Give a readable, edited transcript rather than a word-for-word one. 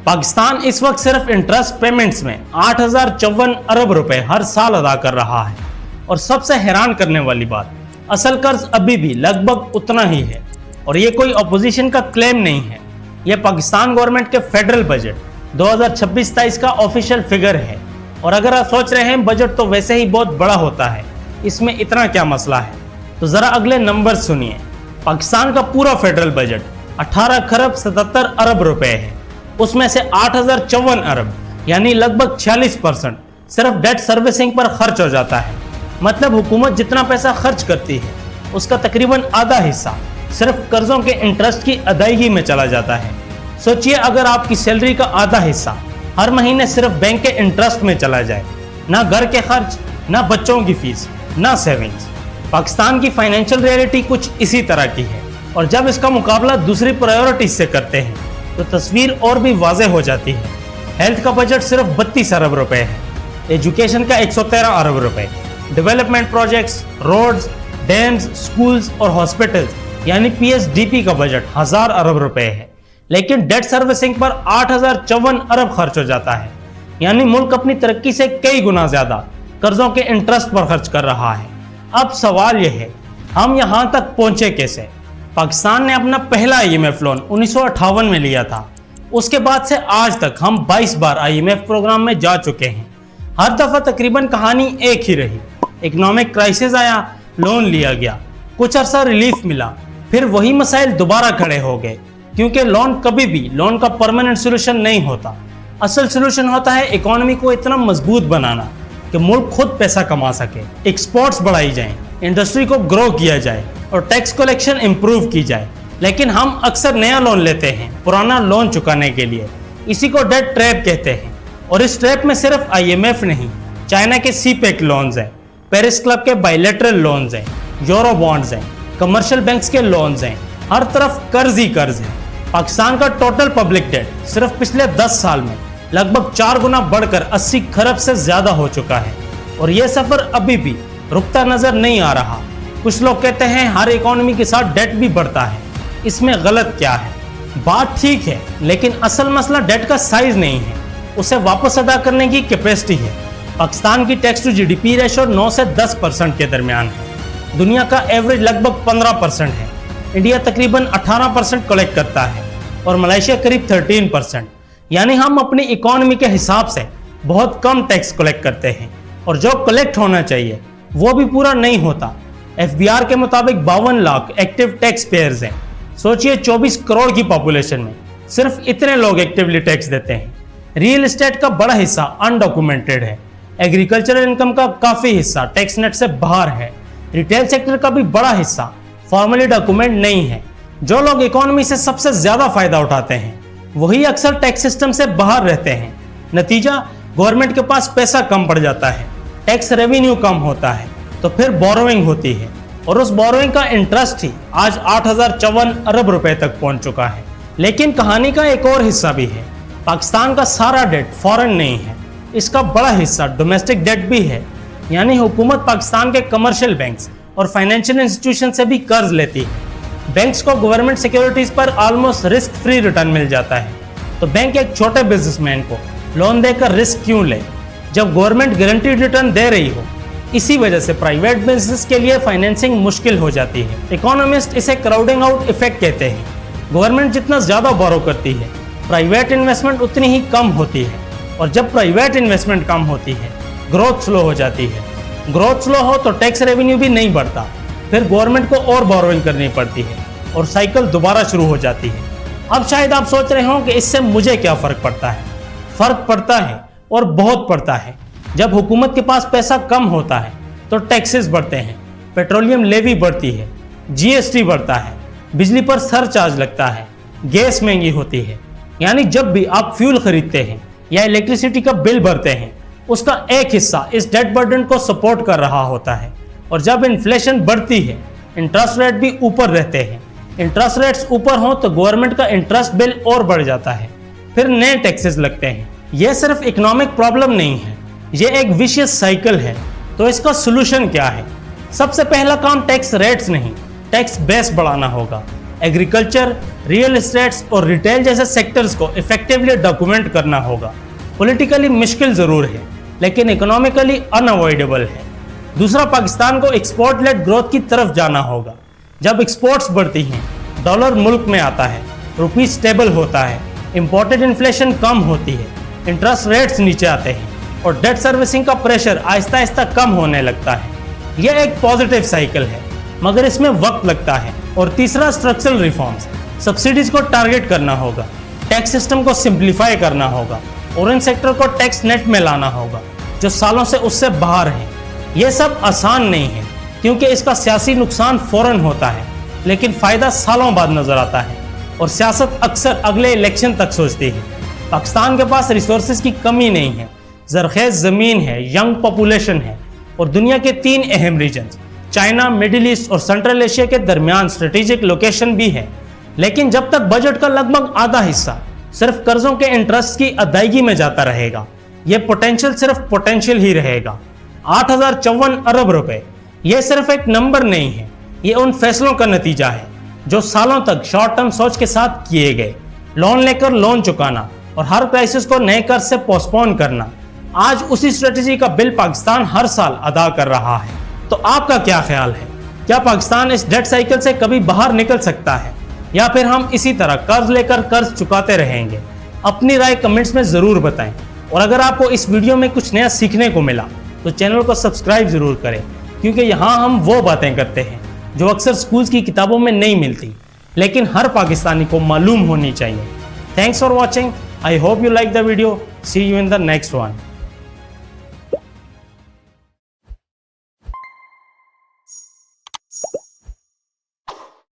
पाकिस्तान इस वक्त सिर्फ इंटरेस्ट पेमेंट्स में 8,054 अरब रुपए हर साल अदा कर रहा है। और सबसे हैरान करने वाली बात, असल कर्ज अभी भी लगभग उतना ही है और ये कोई अपोजिशन का क्लेम नहीं है। यह पाकिस्तान गवर्नमेंट के फेडरल बजट 2026-27 का ऑफिशियल फिगर है। और अगर आप सोच रहे हैं बजट तो वैसे ही बहुत बड़ा होता है, इसमें इतना क्या मसला है, तो जरा अगले नंबर सुनिए। पाकिस्तान का पूरा फेडरल बजट 18 खरब 77 अरब रुपए है। उसमें से 8,054 अरब यानी लगभग 46% सिर्फ डेट सर्विसिंग पर खर्च हो जाता है। मतलब हुकूमत जितना पैसा खर्च करती है उसका तकरीबन आधा हिस्सा सिर्फ कर्जों के इंटरेस्ट की अदायगी में चला जाता है। सोचिए अगर आपकी सैलरी का आधा हिस्सा हर महीने सिर्फ बैंक के इंटरेस्ट में चला जाए, ना घर के खर्च, ना बच्चों की फीस, ना सेविंग्स। पाकिस्तान की फाइनेंशियल रियलिटी कुछ इसी तरह की है और जब इसका मुकाबला दूसरी प्रायोरिटीज से करते हैं तो तस्वीर और भी वाज़ेह हो जाती है। हेल्थ का बजट सिर्फ 32 अरब रुपए है, एजुकेशन का 113 अरब रुपए, development projects, roads, dams, schools और हॉस्पिटल्स यानी PSDP का बजट 1000 अरब रुपए है। लेकिन डेट सर्विसिंग पर 8,054 अरब खर्च हो जाता है। यानी मुल्क अपनी तरक्की से कई गुना ज्यादा कर्जों के इंटरेस्ट पर खर्च कर रहा है। अब सवाल यह है, हम यहां तक पहुंचे कैसे? पाकिस्तान ने अपना पहला IMF लोन 1958 में लिया था। उसके बाद से आज तक हम 22 बार IMF प्रोग्राम में जा चुके हैं। हर दफा तकरीबन कहानी एक ही रही। इकोनॉमिक क्राइसिस आया, लोन लिया गया, कुछ अरसा रिलीफ मिला, फिर वही मसाइल दोबारा खड़े हो गए। क्योंकि लोन कभी भी लोन का परमानेंट सोल्यूशन नहीं होता। असल सोल्यूशन होता है इकोनॉमी को इतना मजबूत बनाना कि मुल्क खुद पैसा कमा सके, एक्सपोर्ट्स बढ़ाई जाएं, इंडस्ट्री को ग्रो किया जाए और टैक्स कलेक्शन इंप्रूव की जाए। लेकिन हम अक्सर नया लोन लेते हैं पुराना लोन चुकाने के लिए। इसी को डेट ट्रैप कहते हैं। और इस ट्रैप में सिर्फ IMF नहीं, चाइना के CPEC लोन्स हैं, पेरिस क्लब के बायलैटरल लोन्स हैं, यूरो बॉन्ड्स हैं, कमर्शियल बैंक्स के लोन्स हैं, हर तरफ कर्ज ही कर्ज है। पाकिस्तान का टोटल पब्लिक डेट सिर्फ पिछले 10 साल में लगभग 4 गुना बढ़कर 80 खरब से ज्यादा हो चुका है। और यह सफर अभी भी रुकता नजर नहीं आ रहा। कुछ लोग कहते हैं हर इकोनॉमी के साथ डेट भी बढ़ता है। इसमें गलत क्या है? बात ठीक है, लेकिन असल मसला डेट का साइज नहीं है, उसे वापस अदा करने की कैपेसिटी है। पाकिस्तान की टैक्स टू GDP रेशो 9 से 10% के दरमियान है। दुनिया का एवरेज लगभग 15% है। इंडिया तकरीबन 18% कलेक्ट करता है और मलेशिया करीब 13%। यानी हम अपनी इकोनॉमी के हिसाब से बहुत कम टैक्स कलेक्ट करते हैं और जो कलेक्ट होना चाहिए वो भी पूरा नहीं होता। FBR के मुताबिक 52 लाख एक्टिव टैक्स पेयर्स हैं। सोचिए 24 करोड़ की पॉपुलेशन में सिर्फ इतने लोग एक्टिवली टैक्स देते हैं। रियल एस्टेट का बड़ा हिस्सा अनडॉक्यूमेंटेड है। एग्रीकल्चरल इनकम का काफी हिस्सा टैक्स नेट से बाहर है। रिटेल सेक्टर का भी बड़ा हिस्सा फॉर्मली डॉक्यूमेंट नहीं है। जो लोग इकोनॉमी से सबसे ज्यादा फायदा उठाते हैं वही अक्सर टैक्स सिस्टम से बाहर रहते हैं। नतीजा, गवर्नमेंट के पास पैसा कम पड़ जाता है, टैक्स रेवेन्यू कम होता है, तो फिर बोरोइंग होती है और उस बोरोइंग का इंटरेस्ट ही आज 8,054 अरब रुपए तक पहुंच चुका है। लेकिन कहानी का एक और हिस्सा भी है। पाकिस्तान का सारा डेट फॉरेन नहीं है, इसका बड़ा हिस्सा डोमेस्टिक डेट भी है। यानी हुकूमत पाकिस्तान के कमर्शियल बैंक्स और फाइनेंशियल इंस्टीट्यूशन से भी कर्ज लेती है। बैंक्स को गवर्नमेंट सिक्योरिटीज पर ऑलमोस्ट रिस्क फ्री रिटर्न मिल जाता है। तो बैंक एक छोटे बिजनेसमैन को लोन देकर रिस्क क्यों ले जब गवर्नमेंट गारंटीड रिटर्न दे रही हो? इसी वजह से प्राइवेट बिजनेस के लिए फाइनेंसिंग मुश्किल हो जाती है। इकोनॉमिस्ट इसे क्राउडिंग आउट इफेक्ट कहते हैं। गवर्नमेंट जितना ज्यादा बोरो करती है, प्राइवेट इन्वेस्टमेंट उतनी ही कम होती है और जब प्राइवेट इन्वेस्टमेंट कम होती है, ग्रोथ स्लो हो जाती है। ग्रोथ स्लो हो तो टैक्स रेवेन्यू भी नहीं बढ़ता, फिर गवर्नमेंट को और बोरोइंग करनी पड़ती है और साइकिल दोबारा शुरू हो जाती है। अब शायद आप सोच रहे हो कि इससे मुझे क्या फर्क पड़ता है। फर्क पड़ता है और बहुत पड़ता है। जब हुकूमत के पास पैसा कम होता है तो टैक्सेस बढ़ते हैं, पेट्रोलियम लेवी बढ़ती है, GST बढ़ता है, बिजली पर सरचार्ज लगता है, गैस महंगी होती है। यानी जब भी आप फ्यूल खरीदते हैं या इलेक्ट्रिसिटी का बिल भरते हैं, उसका एक हिस्सा इस डेट बर्डन को सपोर्ट कर रहा होता है। और जब इन्फ्लेशन बढ़ती है, इंटरेस्ट रेट भी ऊपर रहते हैं। इंटरेस्ट रेट्स ऊपर हो तो गवर्नमेंट का इंटरेस्ट बिल और बढ़ जाता है, फिर नए टैक्सेस लगते हैं। यह सिर्फ इकोनॉमिक प्रॉब्लम नहीं है, यह एक विशियस साइकिल है। तो इसका सोल्यूशन क्या है? सबसे पहला काम टैक्स रेट्स नहीं, टैक्स बेस बढ़ाना होगा। एग्रीकल्चर, रियल एस्टेट्स और रिटेल जैसे सेक्टर्स को इफेक्टिवली डॉक्यूमेंट करना होगा। पॉलिटिकली मुश्किल जरूर है, लेकिन इकोनॉमिकली अनअवॉइडेबल है। दूसरा, पाकिस्तान को एक्सपोर्ट लेड ग्रोथ की तरफ जाना होगा। जब एक्सपोर्ट्स बढ़ती हैं, डॉलर मुल्क में आता है, रुपी स्टेबल होता है, इंपोर्टेड इन्फ्लेशन कम होती है, इंटरेस्ट रेट्स नीचे आते हैं और डेट सर्विसिंग का प्रेशर आहिस्ता आहिस्ता कम होने लगता है। यह एक पॉजिटिव साइकिल है, मगर इसमें वक्त लगता है। और तीसरा, स्ट्रक्चरल रिफॉर्म्स। सब्सिडीज को टारगेट करना होगा, टैक्स सिस्टम को सिंप्लीफाई करना होगा और इन सेक्टर को टैक्स नेट में लाना होगा जो सालों से उससे बाहर हैं। यह सब आसान नहीं है, क्योंकि इसका सियासी नुकसान फौरन होता है, लेकिन फ़ायदा सालों बाद नजर आता है और सियासत अक्सर अगले इलेक्शन तक सोचती है। पाकिस्तान के पास रिसोर्सेज की कमी नहीं है, ज़रख़ेज़ ज़मीन है, यंग पॉपुलेशन है और दुनिया के 3 अहम रीजन्स चाइना, मिडिल ईस्ट और सेंट्रल एशिया के दरमियान स्ट्रेटेजिक लोकेशन भी है। लेकिन जब तक बजट का लगभग आधा हिस्सा सिर्फ कर्जों के इंटरेस्ट की अदायगी में जाता रहेगा, यह पोटेंशियल सिर्फ पोटेंशियल ही रहेगा। 8054 अरब रुपए यह सिर्फ एक नंबर नहीं है, ये उन फैसलों का नतीजा है जो सालों तक शॉर्ट टर्म सोच के साथ किए गए। लोन लेकर लोन चुकाना और हर क्राइसिस को नए कर्ज से पोस्टपोन करना, आज उसी स्ट्रेटेजी का बिल पाकिस्तान हर साल अदा कर रहा है। तो आपका क्या ख्याल है? क्या पाकिस्तान इस डेट साइकिल से कभी बाहर निकल सकता है, या फिर हम इसी तरह कर्ज लेकर कर्ज चुकाते रहेंगे? अपनी राय कमेंट्स में ज़रूर बताएं। और अगर आपको इस वीडियो में कुछ नया सीखने को मिला तो चैनल को सब्सक्राइब ज़रूर करें, क्योंकि यहाँ हम वो बातें करते हैं जो अक्सर स्कूल्स की किताबों में नहीं मिलती, लेकिन हर पाकिस्तानी को मालूम होनी चाहिए। Thanks for watching. I hope you like the video. See you in the next one.